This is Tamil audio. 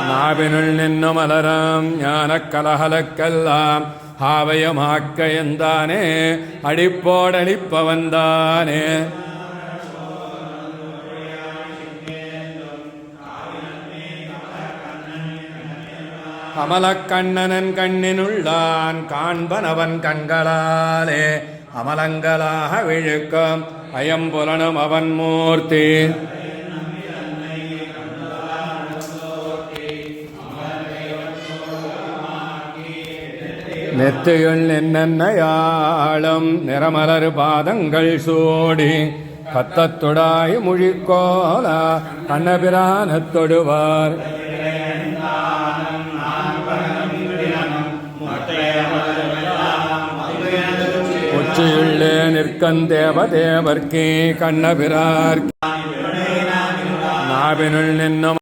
நாவினுள் நின்னு மலராம் ஞானக் கலகலக்கெல்லாம் ஆவயமாக்க எந்தானே அடிப்போடளிப்பவந்தானே. அமலக்கண்ணனன் கண்ணினுள்ளான் காண்பனவன் கண்களாலே அமலங்களாக விழுக்கம் அயம்புலனும் அவன் மூர்த்தி. நெத்தியுள் என்னென்னையாளும் நிறமலர் பாதங்கள் சூடி கத்தத்துடாய் முழிக்கோலா கண்ணபிரானத் தொடுவார். உச்சியுள்ளே நிற்கன் தேவதேவர்க்கே கண்ணபிரார் நாவினுள் நின்னும்